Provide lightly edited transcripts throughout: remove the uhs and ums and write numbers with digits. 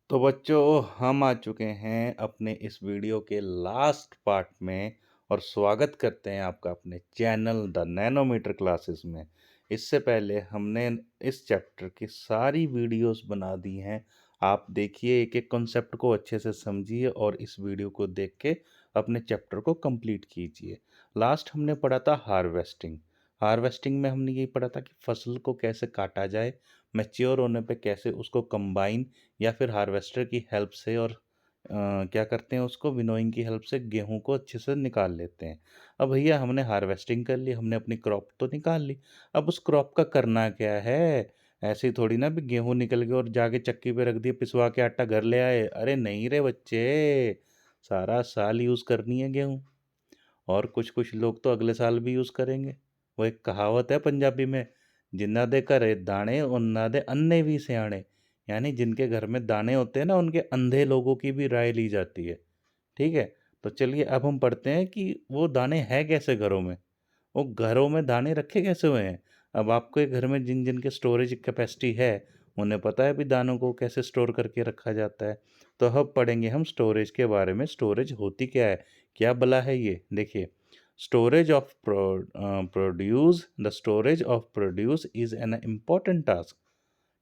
तो बच्चों हम आ चुके हैं अपने इस वीडियो के लास्ट पार्ट में और स्वागत करते हैं आपका अपने चैनल द नैनोमीटर क्लासेस में। इससे पहले हमने इस चैप्टर की सारी वीडियोस बना दी हैं। आप देखिए, एक एक कॉन्सेप्ट को अच्छे से समझिए और इस वीडियो को देख के अपने चैप्टर को कंप्लीट कीजिए। लास्ट हमने पढ़ा था हार्वेस्टिंग। हार्वेस्टिंग में हमने यही पढ़ा था कि फसल को कैसे काटा जाए, मैच्योर होने पे कैसे उसको कंबाइन या फिर हार्वेस्टर की हेल्प से और क्या करते हैं, उसको विनोइंग की हेल्प से गेहूं को अच्छे से निकाल लेते हैं। अब भैया हमने हार्वेस्टिंग कर ली, हमने अपनी क्रॉप तो निकाल ली। अब उस क्रॉप का करना क्या है? ऐसे ही थोड़ी ना भी गेहूं निकल गया और जाके चक्की पे रख दिया, पिसवा के आटा घर ले आए। अरे नहीं रे बच्चे, सारा साल यूज करनी है गेहूं। और कुछ कुछ लोग तो अगले साल भी यूज करेंगे। वो एक कहावत है पंजाबी में, जिन्ना दे घरे दाने उन्ना दे अन्ने भी सियाणे। यानी जिनके घर में दाने होते हैं ना, उनके अंधे लोगों की भी राय ली जाती है। ठीक है। तो चलिए अब हम पढ़ते हैं कि वो दाने हैं कैसे घरों में, वो घरों में दाने रखे कैसे हुए हैं। अब आपके घर में जिन जिन के स्टोरेज कैपेसिटी है, उन्हें पता है भी दानों को कैसे स्टोर करके रखा जाता है। तो अब पढ़ेंगे हम स्टोरेज के बारे में। स्टोरेज होती क्या है, क्या भला है ये देखिए। Storage of produce the storage of produce is an important task.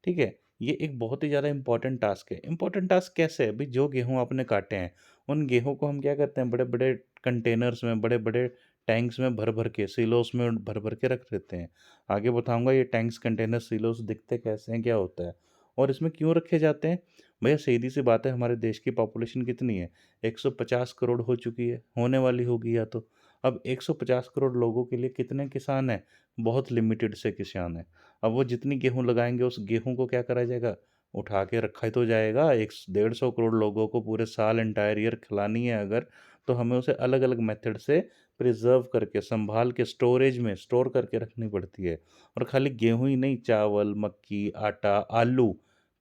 ठीक है। ये एक बहुत ही ज़्यादा इंपॉर्टेंट टास्क है। इंपॉर्टेंट टास्क कैसे है? अभी जो गेहूं आपने काटे हैं, उन गेहूं को हम क्या करते हैं, बड़े बड़े कंटेनर्स में, बड़े बड़े टैंक्स में भर भर के, सिलोस में भर भर के रख देते हैं। आगे बताऊंगा ये टैंक्स, कंटेनर, सिलोस दिखते कैसे हैं, क्या होता है और इसमें क्यों रखे जाते हैं। भैया सीधी सी बात है, हमारे देश की पॉपुलेशन कितनी है? 150 करोड़ हो चुकी है, होने वाली होगी या तो। अब 150 करोड़ लोगों के लिए कितने किसान हैं? बहुत लिमिटेड से किसान हैं। अब वो जितनी गेहूँ लगाएँगे, उस गेहूँ को क्या करा जाएगा? उठा के रखा ही तो जाएगा। एक 150 करोड़ लोगों को पूरे साल एंटायर ईयर खिलानी है अगर, तो हमें उसे अलग-अलग मेथड से प्रिज़र्व करके, सँभाल के, स्टोरेज में स्टोर करके रखनी पड़ती है। और खाली गेहूँ ही नहीं, चावल, मक्की, आटा, आलू,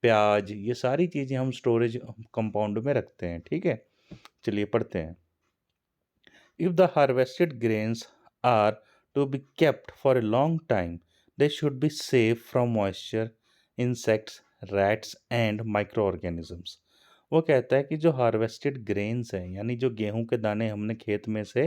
प्याज़, ये सारी चीज़ें हम स्टोरेज कंपाउंड में रखते हैं। ठीक है? चलिए पढ़ते हैं। If the harvested grains are to be kept for a long time, they should be safe from moisture, insects, rats and microorganisms. वो कहता है कि जो हार्वेस्टेड ग्रेन्स हैं, यानी जो गेहूं के दाने हमने खेत में से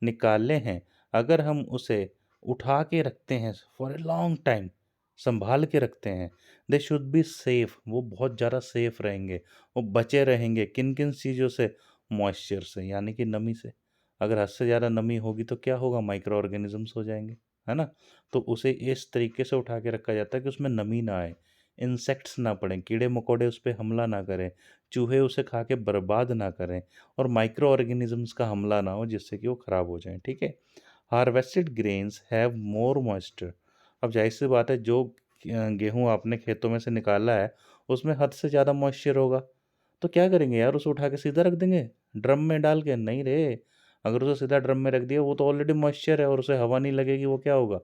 निकाले हैं, अगर हम उसे उठा के रखते हैं फॉर ए लॉन्ग टाइम, संभाल के रखते हैं, दे शुड बी सेफ, वो बहुत ज़्यादा सेफ रहेंगे। वो बचे रहेंगे किन किन चीज़ों से? मॉइस्चर से, यानी कि नमी से। अगर हद से ज़्यादा नमी होगी तो क्या होगा? माइक्रो ऑर्गेनिजम्स हो जाएंगे, है ना। तो उसे इस तरीके से उठा के रखा जाता है कि उसमें नमी ना आए, इंसेक्ट्स ना पड़ें, कीड़े मकोड़े उस पर हमला ना करें, चूहे उसे खा के बर्बाद ना करें, और माइक्रो ऑर्गेनिजम्स का हमला ना हो जिससे कि वो ख़राब हो जाएं। ठीक है। Harvested grains have more moisture. अब जाहिर सी बात है, जो गेहूँ आपने खेतों में से निकाला है, उसमें हद से ज़्यादा मॉइस्चर होगा। तो क्या करेंगे यार, उसे उठा के सीधा रख देंगे ड्रम में डाल के? नहीं रे। अगर उसे सीधा ड्रम में रख दिया, वो तो ऑलरेडी मॉइस्चर है और उसे हवा नहीं लगेगी, वो क्या होगा?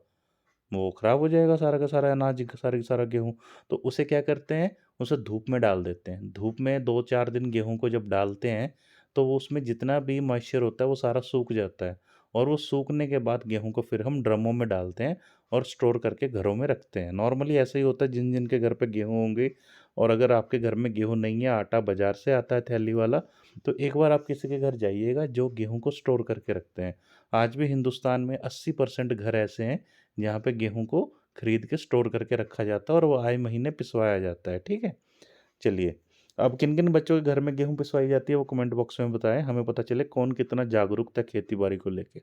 वो खराब हो जाएगा सारा का सारा अनाज, सारा का सारा गेहूँ। तो उसे क्या करते हैं, उसे धूप में डाल देते हैं। धूप में 2-4 दिन गेहूँ को जब डालते हैं, तो वो उसमें जितना भी मॉइस्चर होता है वो सारा सूख जाता है। और वो सूखने के बाद गेहूँ को फिर हम ड्रमों में डालते हैं और स्टोर करके घरों में रखते हैं। नॉर्मली ऐसा ही होता है जिन जिन के घर पे गेहूँ होंगे। और अगर आपके घर में गेहूँ नहीं है, आटा बाजार से आता है थैली वाला, तो एक बार आप किसी के घर जाइएगा जो गेहूँ को स्टोर करके रखते हैं। आज भी हिंदुस्तान में 80% घर ऐसे हैं जहाँ पे गेहूँ को खरीद के स्टोर करके रखा जाता है और वो आए महीने पिसवाया जाता है। ठीक है। चलिए, अब किन किन बच्चों के घर में गेहूँ पिसवाई जाती है वो कमेंट बॉक्स में बताएं, हमें पता चले कौन कितना जागरूक था खेती बाड़ी को लेके।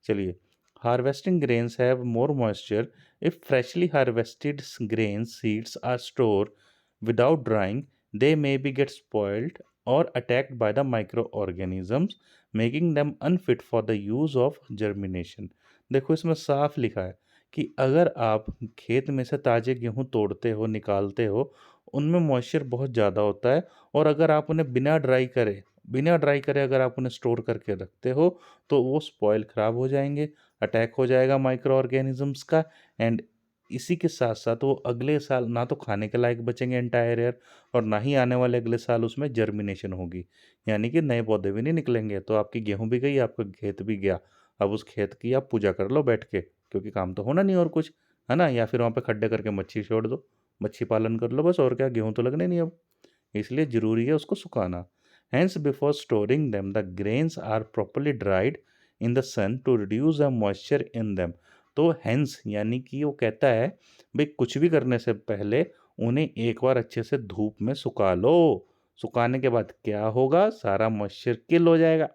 चलिए, harvesting grains have more moisture. If freshly harvested grains seeds are stored without drying, they may be get spoiled or attacked by the microorganisms, making them unfit for the use of germination. देखो इसमें साफ लिखा है कि अगर आप खेत में से ताजे गेहूं तोड़ते हो, निकालते हो, उनमें मॉइस्चर बहुत ज़्यादा होता है। और अगर आप उन्हें बिना ड्राई करे अगर आप उन्हें स्टोर करके रखते हो, तो वो स्पॉइल खराब हो जाएंगे, अटैक हो जाएगा माइक्रो ऑर्गेनिजम्स का। एंड इसी के साथ साथ वो अगले साल ना तो खाने के लायक बचेंगे एंटायर ईयर, और ना ही आने वाले अगले साल उसमें जर्मिनेशन होगी, यानी कि नए पौधे भी नहीं निकलेंगे। तो आपकी गेहूं भी गई, आपका खेत भी गया। अब उस खेत की आप पूजा कर लो बैठ के, क्योंकि काम तो होना नहीं और कुछ, है ना। या फिर वहाँ पे खड्डे करके मच्छी छोड़ दो, मच्छी पालन कर लो बस, और क्या, गेहूं तो लगने नहीं अब। इसलिए ज़रूरी है उसको सुखाना। Hence, before storing them, the grains are properly dried in the sun to reduce the moisture in them. तो hence यानी कि वो कहता है भाई कुछ भी करने से पहले उन्हें एक बार अच्छे से धूप में सुखा लो। सुखाने के बाद क्या होगा, सारा मॉइस्चर किल हो जाएगा,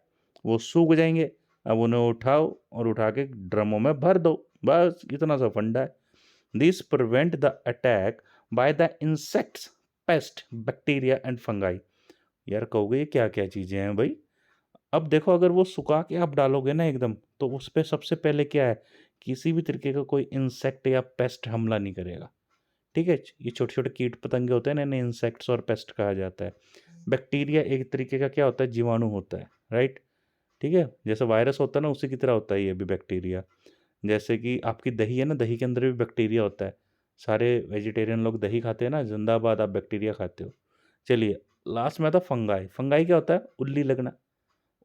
वो सूख जाएंगे। अब उन्हें उठाओ और उठा के ड्रमों में भर दो, बस इतना सा फंडा है। This prevent the attack by the insects, paste, bacteria and fungi. यार कहोगे ये क्या क्या चीज़ें हैं भाई। अब देखो अगर वो सुखा के आप डालोगे ना एकदम, तो उस पे सबसे पहले क्या है, किसी भी तरीके का कोई इंसेक्ट या पेस्ट हमला नहीं करेगा। ठीक है, ये छोटे छोटे कीट पतंगे होते हैं ना, इन्हें इंसेक्ट्स और पेस्ट कहा जाता है। बैक्टीरिया एक तरीके का क्या होता है, जीवाणु होता है, राइट। ठीक है, जैसे वायरस होता है ना, उसी की तरह होता है ये भी बैक्टीरिया। जैसे कि आपकी दही है ना, दही के अंदर भी बैक्टीरिया होता है। सारे वेजिटेरियन लोग दही खाते हैं ना, जिंदाबाद आप बैक्टीरिया खाते हो। चलिए, लास्ट में आता फंगाई। फंगाई क्या होता है, उल्ली लगना।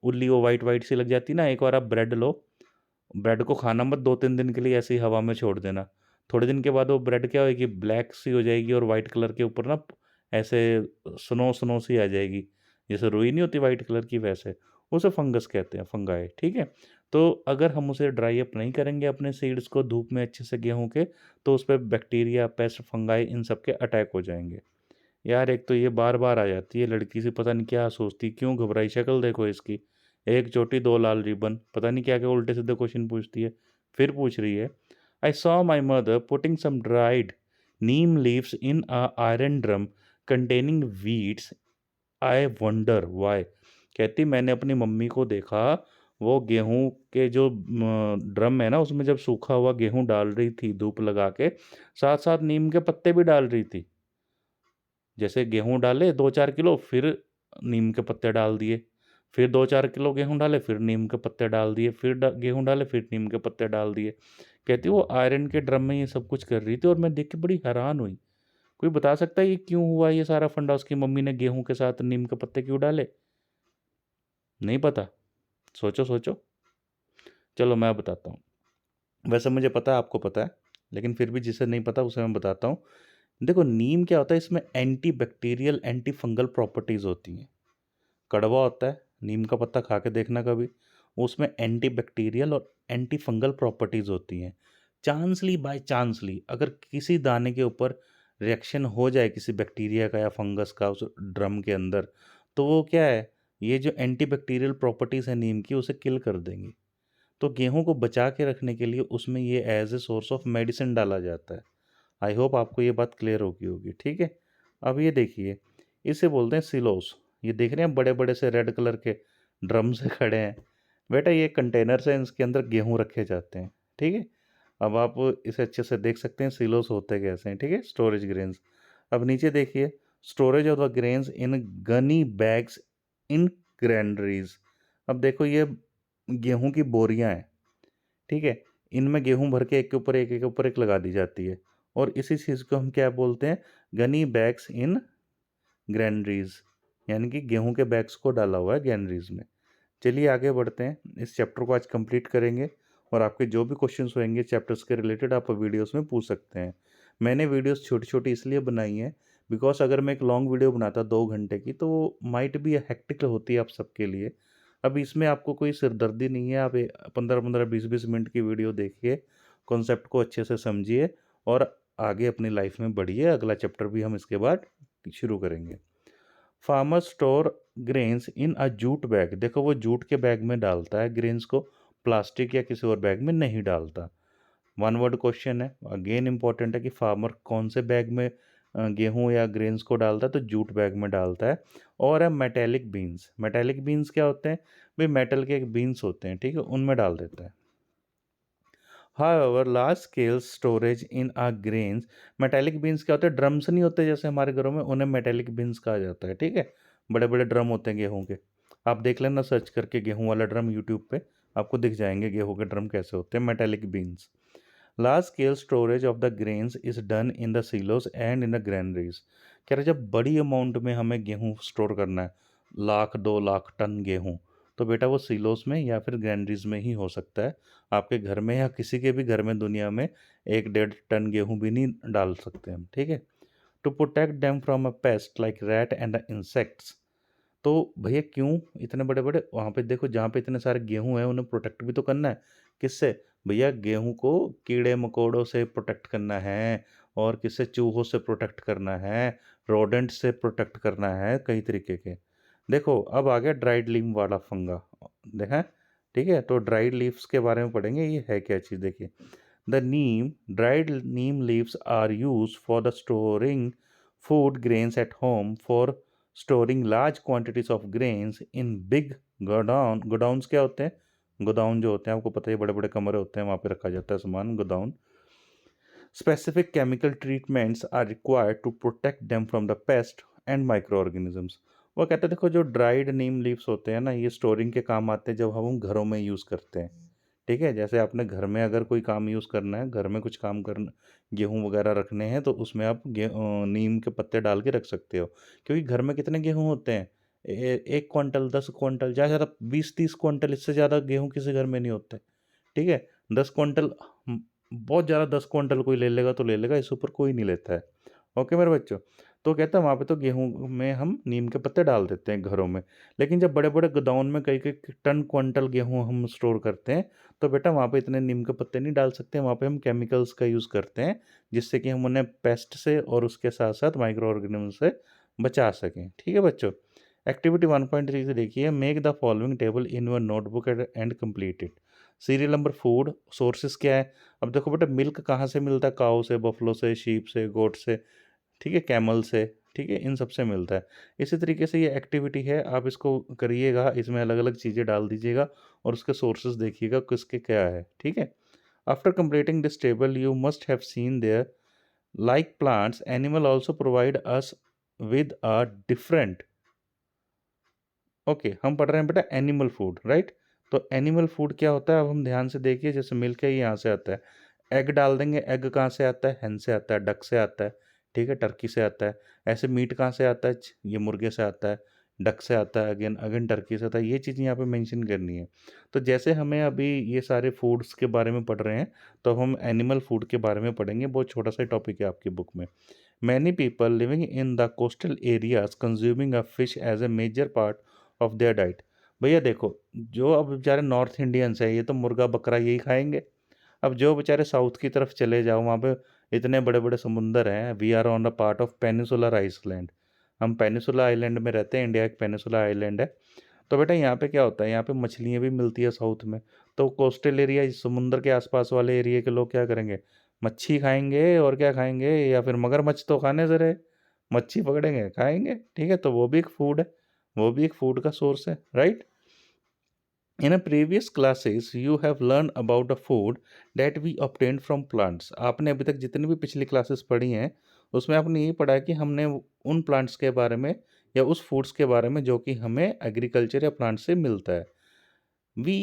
उल्ली वो वाइट वाइट सी लग जाती है ना, एक बार आप ब्रेड लो, ब्रेड को खाना मत 2-3 दिन के लिए, ऐसे ही हवा में छोड़ देना। थोड़े दिन के बाद वो ब्रेड क्या होएगी, ब्लैक सी हो जाएगी और वाइट कलर के ऊपर ना ऐसे स्नो स्नो सी आ जाएगी, जैसे रुई नहीं होती वाइट कलर की, वैसे उसे फंगस कहते हैं, फंगाई। ठीक है, तो अगर हम उसे ड्राई अप नहीं करेंगे अपने सीड्स को धूप में अच्छे से गेहूं के, तो उस पर बैक्टीरिया, पेस्ट, फंगाई इन सब के अटैक हो जाएंगे। यार एक तो ये बार बार आ जाती है लड़की से, पता नहीं क्या सोचती, क्यों घबराई, शक्ल देखो इसकी, एक चोटी दो लाल रिबन, पता नहीं क्या क्या उल्टे सीधे क्वेश्चन पूछती है। फिर पूछ रही है, I saw my mother putting some dried neem leaves in a iron drum containing weeds, I wonder why. कहती मैंने अपनी मम्मी को देखा, वो गेहूं के जो ड्रम है ना, उसमें जब सूखा हुआ गेहूं डाल रही थी धूप लगा के, साथ साथ नीम के पत्ते भी डाल रही थी। जैसे गेहूँ डाले 2-4 किलो, फिर नीम के पत्ते डाल दिए, फिर 2-4 किलो गेहूँ डाले, फिर नीम के पत्ते डाल दिए, फिर गेहूँ डाले, फिर नीम के पत्ते डाल दिए। कहती वो आयरन के ड्रम में ये सब कुछ कर रही थी और मैं देख के बड़ी हैरान हुई। कोई बता सकता है ये क्यों हुआ, ये सारा फंडा, उसकी मम्मी ने गेहूं के साथ नीम के पत्ते क्यों डाले? नहीं पता? सोचो सोचो। चलो मैं बताता हूँ। वैसे मुझे पता है, आपको पता है, लेकिन फिर भी जिसे नहीं पता उसे मैं बताता हूँ। देखो नीम क्या होता है, इसमें anti bacterial, anti fungal properties होती हैं। कड़वा होता है, नीम का पत्ता खा के देखना कभी, उसमें एंटी बैक्टीरियल और एंटी फंगल प्रॉपर्टीज़ होती हैं। चांसली बाय चांसली अगर किसी दाने के ऊपर रिएक्शन हो जाए किसी बैक्टीरिया का या फंगस का उस ड्रम के अंदर, तो वो क्या है, ये जो एंटी बैक्टीरियल प्रॉपर्टीज़ है नीम की, उसे किल कर देंगी। तो गेहूं को बचा के रखने के लिए उसमें ये as a source of medicine डाला जाता है। आई होप आपको ये बात क्लियर होगी होगी ठीक है। अब ये देखिए, इसे बोलते हैं सिलोस। ये देख रहे हैं बड़े बड़े से रेड कलर के ड्रम से खड़े हैं, बेटा ये कंटेनर से, इसके अंदर गेहूं रखे जाते हैं। ठीक है, अब आप इसे अच्छे से देख सकते हैं सिलोस होते कैसे हैं। ठीक है, स्टोरेज ग्रेन्स। अब नीचे देखिए, storage of the grains in Ghani bags in ग्रैंडरीज। अब देखो ये गेहूं की बोरियां हैं, ठीक है, इनमें गेहूं भर के एक के ऊपर एक, एक के ऊपर एक लगा दी जाती है, और इसी चीज़ को हम क्या बोलते हैं, गनी बैग्स इन ग्रैंडरीज, यानी कि गेहूं के बैग्स को डाला हुआ है ग्रैंडरीज में। चलिए आगे बढ़ते हैं, इस चैप्टर को आज कंप्लीट करेंगे, और आपके जो भी क्वेश्चंस होंगे चैप्टर्स के रिलेटेड आप वीडियोस में पूछ सकते हैं। मैंने वीडियोस छोटी छोटी इसलिए बनाई हैं बिकॉज अगर मैं एक लॉन्ग वीडियो बनाता 2 घंटे की, तो वो माइट भी हेक्टिक होती है आप सबके लिए। अब इसमें आपको कोई सिरदर्दी नहीं है, आप 15-15 20-20 मिनट की वीडियो देखिए, कॉन्सेप्ट को अच्छे से समझिए और आगे अपनी लाइफ में बढ़िए। अगला चैप्टर भी हम इसके बाद शुरू करेंगे। Farmer store grains in a jute bag. देखो वो जूट के बैग में डालता है ग्रेन्स को, प्लास्टिक या किसी और बैग में नहीं डालता। वन वर्ड क्वेश्चन है, अगेन इंपॉर्टेंट है कि फार्मर कौन से बैग में गेहूं या ग्रेन्स को डालता है, तो जूट बैग में डालता है। और है मेटेलिक बीन्स। मेटेलिक बीन्स क्या होते हैं भाई, मेटल के बीन्स होते हैं, ठीक है, उनमें डाल देता है। However large scale storage in a grains, metallic bins क्या होते हैं, ड्रम्स नहीं होते जैसे हमारे घरों में, उन्हें मेटेलिक बीन्स कहा जाता है। ठीक है, बड़े बड़े ड्रम होते हैं गेहूं के, आप देख लेना सर्च करके गेहूं वाला ड्रम यूट्यूब पे, आपको दिख जाएंगे गेहूं के ड्रम कैसे होते हैं, metallic beans. Large scale storage of the grains is done in the silos and in the granaries. कह रहे जब बड़ी अमाउंट में हमें गेहूं स्टोर करना है, 1,00,000-2,00,000 टन गेहूं, तो बेटा वो सिलोस में या फिर ग्रैनरीज में ही हो सकता है। आपके घर में या किसी के भी घर में दुनिया में 1-1.5 टन गेहूं भी नहीं डाल सकते हम। ठीक है, to protect them from a pest like rat and insects. तो भैया क्यों इतने बड़े-बड़े वहाँ पे देखो जहाँ पे इतने सारे गेहूँ हैं उन्हें प्रोटेक्ट भी तो करना है। किससे? भैया गेहूँ को कीड़े-मकोड़ों से प्रोटेक्ट करना है और किससे? चूहों से प्रोटेक्ट करना है, रोडेंट से प्रोटेक्ट करना है, कई तरीके के। देखो अब आ गया ड्राइड लीफ वाला फंगा देखा है? ठीक है? तो ड्राइड लीव्स के बारे में पढ़ेंगे ये है क्या चीज़ देखिए। The dried neem leaves are used for the storing food grains at home for storing large quantities of grains in big godowns क्या होते हैं? गोदाउन जो होते हैं आपको पता है बड़े बड़े कमरे होते हैं वहाँ पे रखा जाता है सामान godown. Specific chemical treatments are required to protect them from the pest and microorganisms। वो कहते हैं देखो जो ड्राइड नीम लीव्स होते हैं ना ये स्टोरिंग के काम आते हैं जब हम घरों में यूज़ करते हैं। ठीक है? जैसे आपने घर में अगर कोई काम यूज़ करना है, घर में कुछ काम करना गेहूँ वगैरह रखने हैं तो उसमें आप नीम के पत्ते डाल के रख सकते हो। क्योंकि घर में कितने गेहूँ होते हैं? 1 क्विंटल, 10 क्विंटल ज़्यादा से ज़्यादा 20-30 क्विंटल इससे ज़्यादा गेहूँ किसी घर में नहीं होते। ठीक है? 10 क्विंटल बहुत ज़्यादा 10 क्विंटल कोई ले लेगा तो ले लेगा, इससे ऊपर कोई नहीं लेता है। ओके मेरे बच्चों? तो कहता है वहाँ पे तो गेहूँ में हम नीम के पत्ते डाल देते हैं घरों में। लेकिन जब बड़े-बड़े गोदाउन में कई-कई टन क्विंटल गेहूँ हम स्टोर करते हैं, तो बेटा वहाँ पे इतने नीम के पत्ते नहीं डाल सकते, वहाँ पे हम केमिकल्स का यूज़ करते हैं, जिससे कि हम उन्हें पेस्ट से और उसके साथ-साथ माइक्रो ऑर्गेनिज़म से बचा सकें। ठीक है बच्चों? एक्टिविटी 1.3 से देखिए, make the following table in your notebook and complete it. Serial number food, sources क्या है? अब देखो बेटा मिल्क कहाँ से मिलता है? काऊ से, बफलो से, शीप से, गोट से, ठीक है? कैमल से, ठीक है? इन सब से मिलता है। इसी तरीके से ये एक्टिविटी है, आप इसको करिएगा, इसमें अलग-अलग चीज़ें डाल दीजिएगा और उसके सोर्सेज़ देखिएगा किसके क्या है, ठीक है? After completing this table you must have seen there like plants, animal also provide us with a different okay हम पढ़ रहे हैं बेटा एनिमल फूड राइट। तो एनिमल फूड क्या होता है अब हम ध्यान से देखिए जैसे मिल्क है ये यहाँ से आता है। एग डाल देंगे एग कहाँ से आता है hen से आता है डक से आता है ठीक है टर्की से आता है। ऐसे मीट कहाँ से आता है ये मुर्गे से आता है डक से आता है अगेन अगेन टर्की से आता है ये चीज़ यहाँ पे मेंशन करनी है। तो जैसे हमें अभी ये सारे फूड्स के बारे में पढ़ रहे हैं तो हम एनिमल फूड के बारे में पढ़ेंगे बहुत छोटा सा टॉपिक है आपकी बुक में। Many people living in the coastal areas consuming a fish as a major part of their diet. भैया देखो जो अब बेचारे नॉर्थ इंडियंस है ये तो मुर्गा बकरा यही खाएंगे। अब जो बेचारे साउथ की तरफ चले जाओ वहाँ पे इतने बड़े बड़े समुंदर हैं we are on the part of peninsular island. हम पेनिसुला आइलैंड में रहते हैं इंडिया एक पेनिसुला आइलैंड है। तो बेटा यहाँ पे क्या होता है यहाँ पे मछलियाँ भी मिलती है साउथ में। तो कोस्टल एरिया समुंदर के आसपास वाले एरिया के लोग क्या करेंगे मच्छी खाएंगे और क्या खाएंगे या फिर मगरमच्छ तो खाने से रहे मच्छी पकड़ेंगे खाएंगे ठीक है तो वो भी एक फूड है वो भी एक फूड का सोर्स है right. In a previous classes, you have learned about the food that we obtained from plants। आपने अभी तक जितनी भी पिछली क्लासेस पढ़ी हैं, उसमें आपने ये पढ़ा है कि हमने उन प्लांट्स के बारे में या उस फूड्स के बारे में जो कि हमें एग्रीकल्चर या प्लांट से मिलता है। We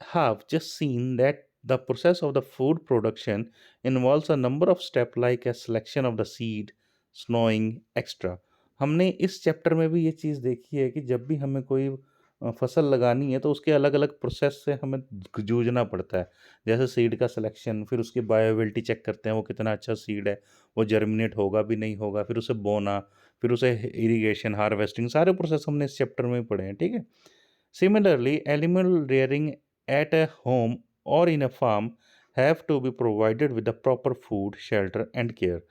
have just seen that the process of the food production involves a number of steps like a selection of the seed, snowing, etc। हमने इस चैप्टर में भी ये चीज़ देखी है कि जब भी हमें कोई फसल लगानी है तो उसके अलग-अलग प्रोसेस से हमें जूझना पड़ता है। जैसे सीड का सिलेक्शन, फिर उसकी बायोबिलिटी चेक करते हैं वो कितना अच्छा सीड है, वो जर्मिनेट होगा भी नहीं होगा, फिर उसे बोना, फिर उसे इरिगेशन, हार्वेस्टिंग सारे प्रोसेस हमने इस चैप्टर में ही पढ़े हैं, ठीक है? Similarly, animal rearing at a home or in a farm have to be provided with the proper food, shelter and care।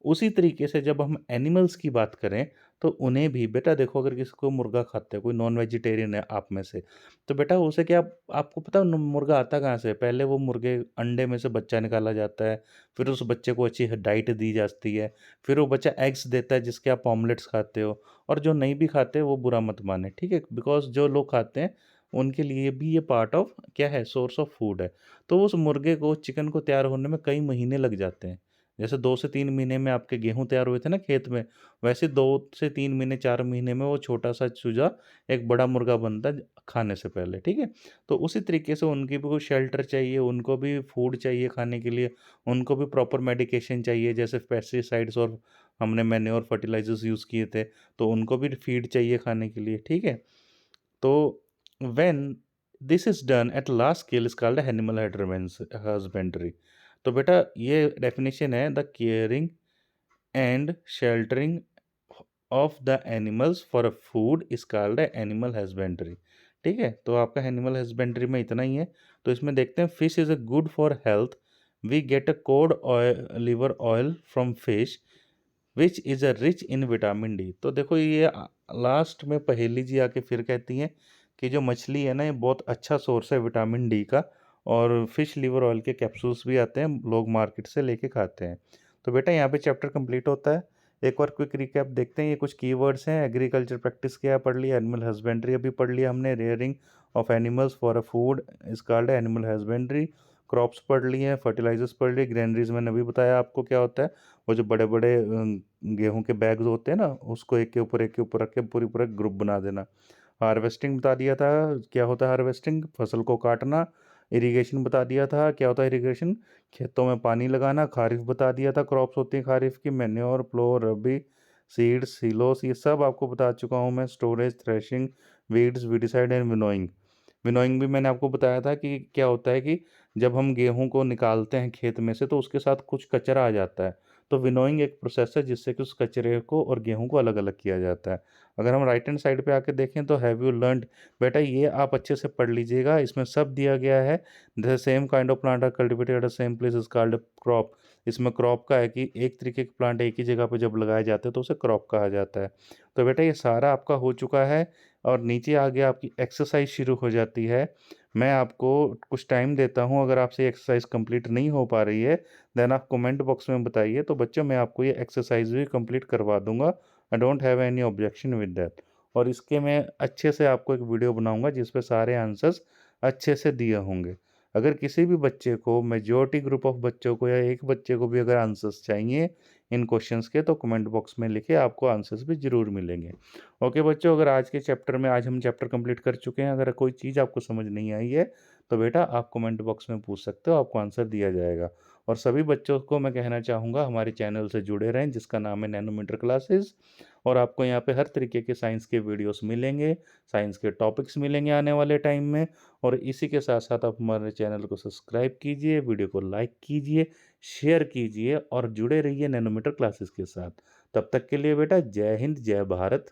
उसी तरीके से जब हम एनिमल्स की बात करें तो उन्हें भी बेटा देखो अगर किसी को मुर्गा खाते हैं कोई नॉन वेजिटेरियन है आप में से तो बेटा उसे क्या आपको पता है मुर्गा आता कहाँ से पहले वो मुर्गे अंडे में से बच्चा निकाला जाता है फिर उस बच्चे को अच्छी डाइट दी जाती है फिर वो बच्चा एग्स देता है जिसके आप ऑमलेट्स खाते हो और जो नहीं भी खाते वो बुरा मत माने ठीक है बिकॉज जो लोग खाते हैं उनके लिए भी ये पार्ट ऑफ क्या है सोर्स ऑफ फूड है। तो उस मुर्गे को चिकन को तैयार होने में कई महीने लग जाते हैं। जैसे 2 से 3 महीने में आपके गेहूँ तैयार हुए थे ना खेत में, वैसे 2 से 3 महीने 4 महीने में वो छोटा-सा चूज़ा एक बड़ा मुर्गा बनता है खाने से पहले, ठीक है? तो उसी तरीके से उनकी भी कोई शेल्टर चाहिए, उनको भी फूड चाहिए खाने के लिए, उनको भी प्रॉपर मेडिकेशन चाहिए जैसे पेस्टिसाइड्स और हमने मैन्योर फर्टिलाइज़र्स यूज़ किए थे, तो उनको भी फीड चाहिए खाने के लिए, ठीक है? तो when this is done at large scale is called animal husbandry. तो बेटा ये डेफिनेशन है the caring and sheltering of the animals for food is called animal husbandry. ठीक है, तो आपका एनिमल हस्बेंड्री में इतना ही है। तो इसमें देखते हैं, fish is a good for health, we get a cod oil liver oil from fish which is a rich in vitamin D. तो देखो ये लास्ट में पहेली जी आके फिर कहती हैं कि जो मछली है ना, ये बहुत अच्छा सोर्स है विटामिन डी का, और फिश लिवर ऑयल के कैप्सूल्स भी आते हैं, लोग मार्केट से लेके खाते हैं। तो बेटा यहाँ पे चैप्टर कंप्लीट होता है। एक बार क्विक रिकैप देखते हैं, ये कुछ कीवर्ड्स हैं। एग्रीकल्चर प्रैक्टिस क्या पढ़ लिया, एनिमल हस्बेंड्री अभी पढ़ लिया हमने, rearing of animals for a food is called animal husbandry, crops पढ़ लिए, फर्टिलाइजर्स पढ़ लिए, ग्रेनरीज मैंने अभी बताया आपको क्या होता है, वो जो बड़े बड़े गेहूं के बैग्स होते हैं ना, उसको एक के ऊपर रख के पूरी पूरा ग्रुप बना देना। हार्वेस्टिंग बता दिया था, क्या होता है हार्वेस्टिंग, फसल को काटना। इरिगेशन बता दिया था, क्या होता है इरिगेशन, खेतों में पानी लगाना। खारिफ बता दिया था, क्रॉप्स होती हैं खारिफ की, मैन्योर, प्लो, रबी, सीड्स, सिलोस, ये सब आपको बता चुका हूँ मैं। Storage, threshing, weeds, weedicide and winnowing. Winnowing भी मैंने आपको बताया था कि क्या होता है कि जब हम गेहूं को निकालते हैं खेत में से तो उसके साथ कुछ कचरा आ जाता है, तो विनोइंग एक प्रोसेस है जिससे कि उस कचरे को और गेहूं को अलग अलग किया जाता है। अगर हम राइट हैंड साइड पे आके देखें तो हैव यू लर्नड, बेटा ये आप अच्छे से पढ़ लीजिएगा, इसमें सब दिया गया है। The same kind of plant are cultivated at the same place is called crop. इसमें क्रॉप का है कि एक तरीके के प्लांट एक ही जगह पे जब लगाए जाते हैं तो उसे क्रॉप कहा जाता है। तो बेटा ये सारा आपका हो चुका है, और नीचे आगे आपकी एक्सरसाइज शुरू हो जाती है। मैं आपको कुछ टाइम देता हूँ, अगर आपसे ये एक्सरसाइज कंप्लीट नहीं हो पा रही है देन आप कमेंट बॉक्स में बताइए, तो बच्चों मैं आपको ये एक्सरसाइज भी कंप्लीट करवा दूंगा। I don't have any objection with that. और इसके मैं अच्छे से आपको एक वीडियो बनाऊंगा जिस पे सारे आंसर्स अच्छे से दिए होंगे। अगर किसी भी बच्चे को, मेजॉरिटी ग्रुप ऑफ बच्चों को या एक बच्चे को भी अगर आंसर्स चाहिए इन क्वेश्चंस के, तो कमेंट बॉक्स में लिखे, आपको आंसर्स भी ज़रूर मिलेंगे। ओके बच्चों, अगर आज के चैप्टर में, आज हम चैप्टर कंप्लीट कर चुके हैं, अगर कोई चीज़ आपको समझ नहीं आई है तो बेटा आप कमेंट बॉक्स में पूछ सकते हो, आपको आंसर दिया जाएगा। और सभी बच्चों को मैं कहना चाहूँगा हमारे चैनल से जुड़े रहें जिसका नाम है नैनोमीटर क्लासेस। और आपको यहाँ पे हर तरीके के साइंस के वीडियोस मिलेंगे, साइंस के टॉपिक्स मिलेंगे आने वाले टाइम में। और इसी के साथ साथ आप हमारे चैनल को सब्सक्राइब कीजिए, वीडियो को लाइक कीजिए, शेयर कीजिए और जुड़े रहिए नैनोमीटर क्लासेस के साथ। तब तक के लिए बेटा जय हिंद, जय भारत।